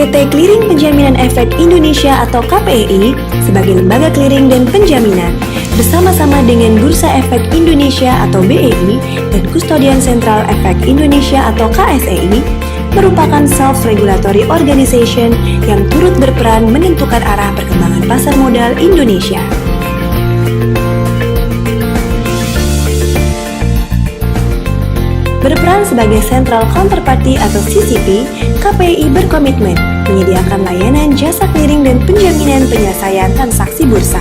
PT Clearing Penjaminan Efek Indonesia atau KPEI sebagai lembaga clearing dan penjaminan bersama-sama dengan Bursa Efek Indonesia atau BEI dan Kustodian Sentral Efek Indonesia atau KSEI merupakan self-regulatory organization yang turut berperan menentukan arah perkembangan pasar modal Indonesia. Berperan sebagai Central Counterparty atau CCP, KPEI berkomitmen menyediakan layanan jasa clearing dan penjaminan penyelesaian transaksi bursa.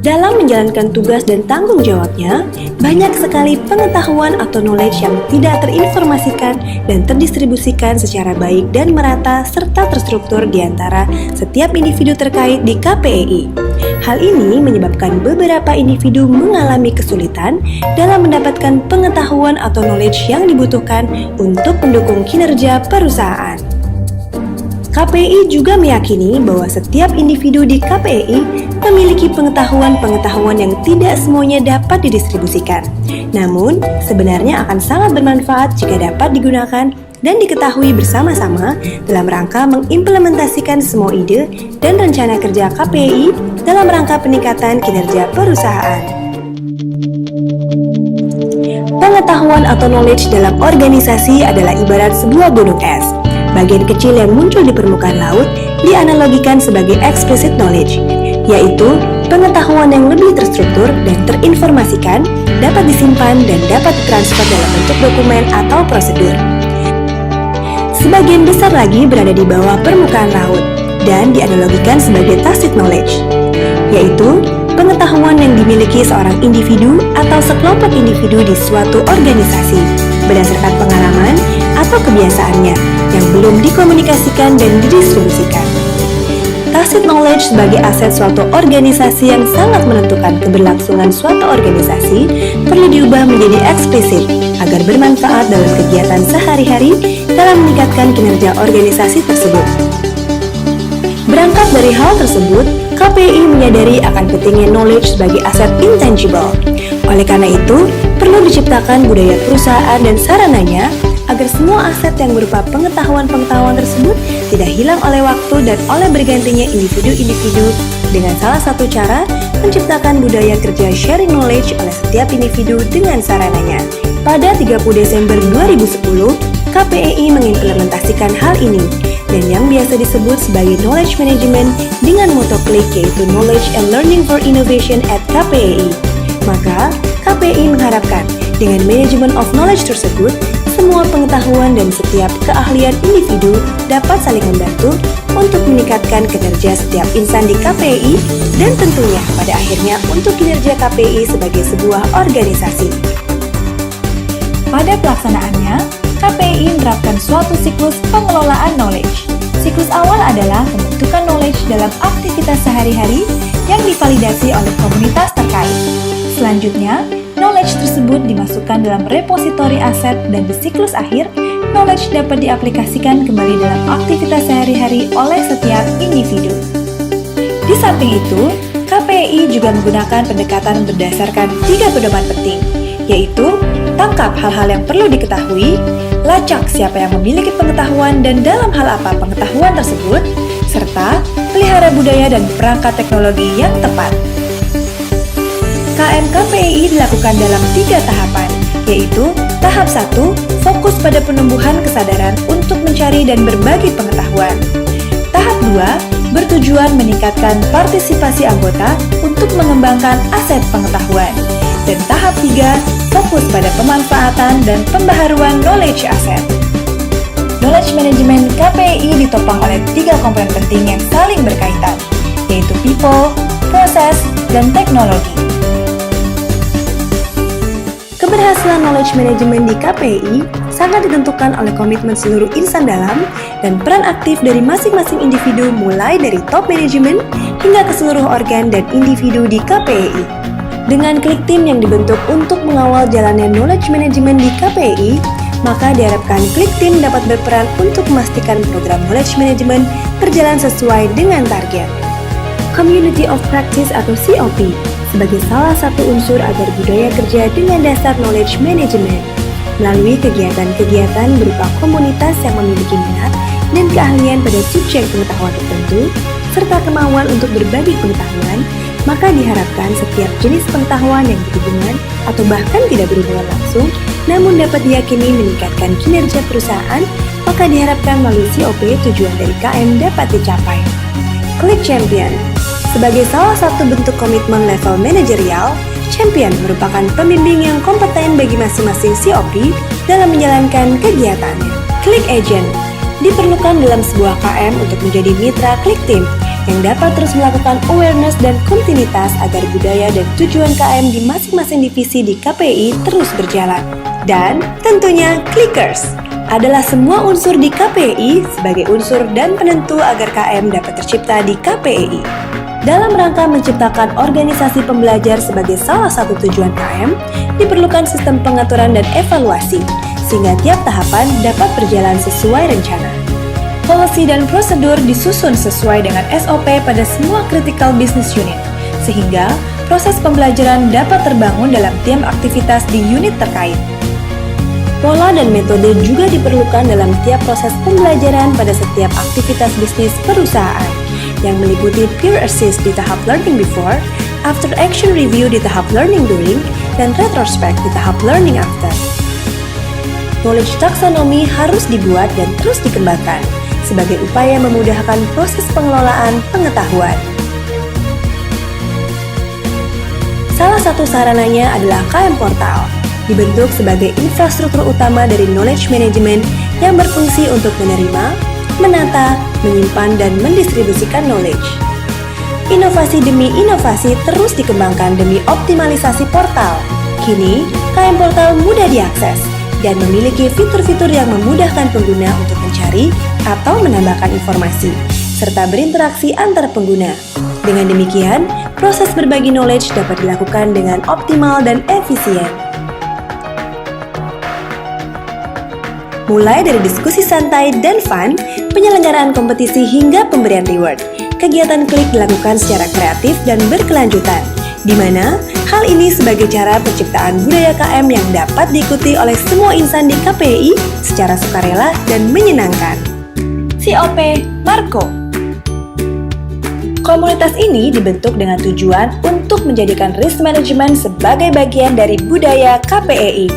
Dalam menjalankan tugas dan tanggung jawabnya, banyak sekali pengetahuan atau knowledge yang tidak terinformasikan dan terdistribusikan secara baik dan merata serta terstruktur di antara setiap individu terkait di KPEI. Hal ini menyebabkan beberapa individu mengalami kesulitan dalam mendapatkan pengetahuan atau knowledge yang dibutuhkan untuk mendukung kinerja perusahaan. KPEI juga meyakini bahwa setiap individu di KPEI memiliki pengetahuan-pengetahuan yang tidak semuanya dapat didistribusikan. Namun, sebenarnya akan sangat bermanfaat jika dapat digunakan dan diketahui bersama-sama dalam rangka mengimplementasikan semua ide dan rencana kerja KPEI dalam rangka peningkatan kinerja perusahaan. Pengetahuan atau knowledge dalam organisasi adalah ibarat sebuah gunung es. Bagian kecil yang muncul di permukaan laut dianalogikan sebagai explicit knowledge, yaitu pengetahuan yang lebih terstruktur dan terinformasikan, dapat disimpan dan dapat ditransfer dalam bentuk dokumen atau prosedur. Sebagian besar lagi berada di bawah permukaan laut dan dianalogikan sebagai tacit knowledge, yaitu pengetahuan yang dimiliki seorang individu atau sekelompok individu di suatu organisasi berdasarkan pengalaman atau kebiasaannya yang belum dikomunikasikan dan didistribusikan. Tacit knowledge sebagai aset suatu organisasi yang sangat menentukan keberlangsungan suatu organisasi perlu diubah menjadi eksplisit agar bermanfaat dalam kegiatan sehari-hari dalam meningkatkan kinerja organisasi tersebut. Berangkat dari hal tersebut, KPEI menyadari akan pentingnya knowledge sebagai aset intangible. Oleh karena itu, perlu diciptakan budaya perusahaan dan sarananya agar semua aset yang berupa pengetahuan-pengetahuan tersebut tidak hilang oleh waktu dan oleh bergantinya individu-individu dengan salah satu cara menciptakan budaya kerja sharing knowledge oleh setiap individu dengan sarananya. Pada 30 Desember 2010, KPEI mengimplementasikan hal ini dan yang biasa disebut sebagai knowledge management dengan moto klik yaitu Knowledge and Learning for Innovation at KPEI. Maka, KPEI mengharapkan dengan manajemen of knowledge tersebut, semua pengetahuan dan setiap keahlian individu dapat saling membantu untuk meningkatkan kinerja setiap insan di KPEI dan tentunya pada akhirnya untuk kinerja KPEI sebagai sebuah organisasi. Pada pelaksanaannya, KPEI menerapkan suatu siklus pengelolaan knowledge. Siklus awal adalah pembentukan knowledge dalam aktivitas sehari-hari yang divalidasi oleh komunitas terkait. Selanjutnya, knowledge tersebut dimasukkan dalam repositori aset dan di siklus akhir, knowledge dapat diaplikasikan kembali dalam aktivitas sehari-hari oleh setiap individu. Di samping itu, KPEI juga menggunakan pendekatan berdasarkan 3 pedoman penting, yaitu tangkap hal-hal yang perlu diketahui, lacak siapa yang memiliki pengetahuan dan dalam hal apa pengetahuan tersebut, serta pelihara budaya dan perangkat teknologi yang tepat. KPEI dilakukan dalam 3 tahapan, yaitu tahap 1, fokus pada penumbuhan kesadaran untuk mencari dan berbagi pengetahuan. Tahap 2, bertujuan meningkatkan partisipasi anggota untuk mengembangkan aset pengetahuan. Dan tahap 3, fokus pada pemanfaatan dan pembaharuan knowledge asset. Knowledge management KPEI ditopang oleh 3 komponen penting yang saling berkaitan, yaitu people, proses, dan teknologi. Keberhasilan knowledge management di KPEI sangat ditentukan oleh komitmen seluruh insan dalam dan peran aktif dari masing-masing individu mulai dari top management hingga ke seluruh organ dan individu di KPEI. Dengan klik tim yang dibentuk untuk mengawal jalannya knowledge management di KPEI, maka diharapkan klik tim dapat berperan untuk memastikan program knowledge management berjalan sesuai dengan target. Community of Practice atau COP sebagai salah satu unsur agar budaya kerja dengan dasar knowledge management. melalui kegiatan-kegiatan berupa komunitas yang memiliki minat dan keahlian pada subjek pengetahuan tertentu, serta kemauan untuk berbagi pengetahuan, maka diharapkan setiap jenis pengetahuan yang berhubungan atau bahkan tidak berhubungan langsung, namun dapat diyakini meningkatkan kinerja perusahaan, maka diharapkan melalui COP tujuan dari KM dapat dicapai. Klik Champion. Sebagai salah satu bentuk komitmen level manajerial, Champion merupakan pembimbing yang kompeten bagi masing-masing COP dalam menjalankan kegiatannya. Klik Agent. Diperlukan dalam sebuah KM untuk menjadi mitra Klik Team yang dapat terus melakukan awareness dan kontinuitas agar budaya dan tujuan KM di masing-masing divisi di KPI terus berjalan. Dan tentunya Clickers adalah semua unsur di KPI sebagai unsur dan penentu agar KM dapat tercipta di KPI. Dalam rangka menciptakan organisasi pembelajar sebagai salah satu tujuan KM, diperlukan sistem pengaturan dan evaluasi, sehingga tiap tahapan dapat berjalan sesuai rencana. Policy dan prosedur disusun sesuai dengan SOP pada semua critical business unit, sehingga proses pembelajaran dapat terbangun dalam tiap aktivitas di unit terkait. Pola dan metode juga diperlukan dalam tiap proses pembelajaran pada setiap aktivitas bisnis perusahaan, yang meliputi peer assist di tahap learning before, after action review di tahap learning during, dan retrospect di tahap learning after. Knowledge taxonomy harus dibuat dan terus dikembangkan sebagai upaya memudahkan proses pengelolaan pengetahuan. Salah satu sarananya adalah KM Portal, dibentuk sebagai infrastruktur utama dari knowledge management yang berfungsi untuk menerima, menata, menyimpan, dan mendistribusikan knowledge. Inovasi demi inovasi terus dikembangkan demi optimalisasi portal. Kini, KM Portal mudah diakses dan memiliki fitur-fitur yang memudahkan pengguna untuk mencari atau menambahkan informasi, serta berinteraksi antar pengguna. Dengan demikian, proses berbagi knowledge dapat dilakukan dengan optimal dan efisien. Mulai dari diskusi santai dan fun, penyelenggaraan kompetisi hingga pemberian reward, kegiatan Klik dilakukan secara kreatif dan berkelanjutan, di mana hal ini sebagai cara penciptaan budaya KM yang dapat diikuti oleh semua insan di KPI secara sukarela dan menyenangkan. COP Marco. Komunitas ini dibentuk dengan tujuan untuk menjadikan risk management sebagai bagian dari budaya KPI.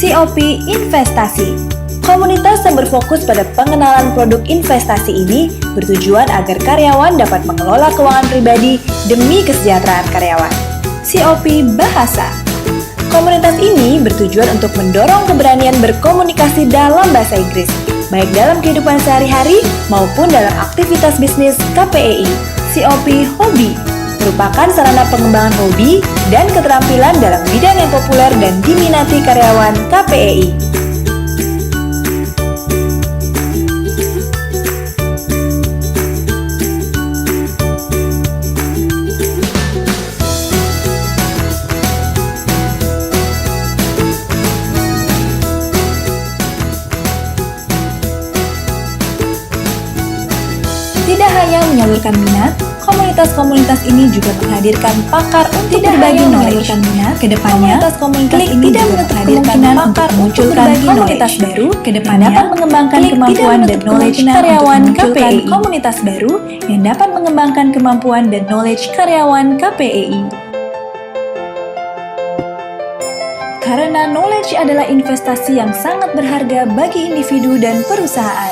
COP Investasi. Komunitas yang berfokus pada pengenalan produk investasi ini bertujuan agar karyawan dapat mengelola keuangan pribadi demi kesejahteraan karyawan. COP Bahasa. Komunitas ini bertujuan untuk mendorong keberanian berkomunikasi dalam bahasa Inggris, baik dalam kehidupan sehari-hari maupun dalam aktivitas bisnis KPI. COP Hobi merupakan sarana pengembangan hobi dan keterampilan dalam bidang yang populer dan diminati karyawan KPI. Tidak hanya menyalurkan minat, komunitas-komunitas ini juga menghadirkan pakar untuk berbagi knowledge. Kedepannya, Klik tidak menutup kemungkinan pakar untuk berbagi komunitas baru. Kedepannya dapat mengembangkan kemampuan dan knowledge karyawan KPI. Komunitas baru yang dapat mengembangkan kemampuan dan knowledge karyawan KPI. Karena knowledge adalah investasi yang sangat berharga bagi individu dan perusahaan.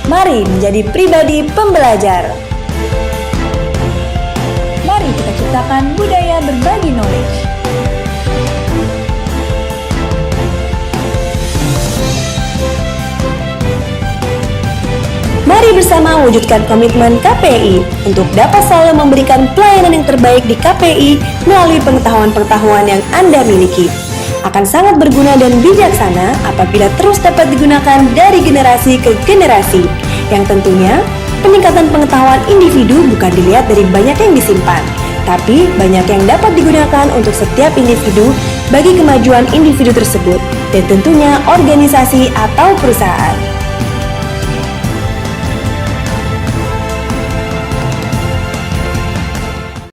Mari menjadi pribadi pembelajar. Mari kita ciptakan budaya berbagi knowledge. Mari bersama wujudkan komitmen KPI untuk dapat selalu memberikan pelayanan yang terbaik di KPI melalui pengetahuan-pengetahuan yang Anda miliki. Akan sangat berguna dan bijaksana apabila terus dapat digunakan dari generasi ke generasi, yang tentunya peningkatan pengetahuan individu bukan dilihat dari banyak yang disimpan, tapi banyak yang dapat digunakan untuk setiap individu bagi kemajuan individu tersebut dan tentunya organisasi atau perusahaan.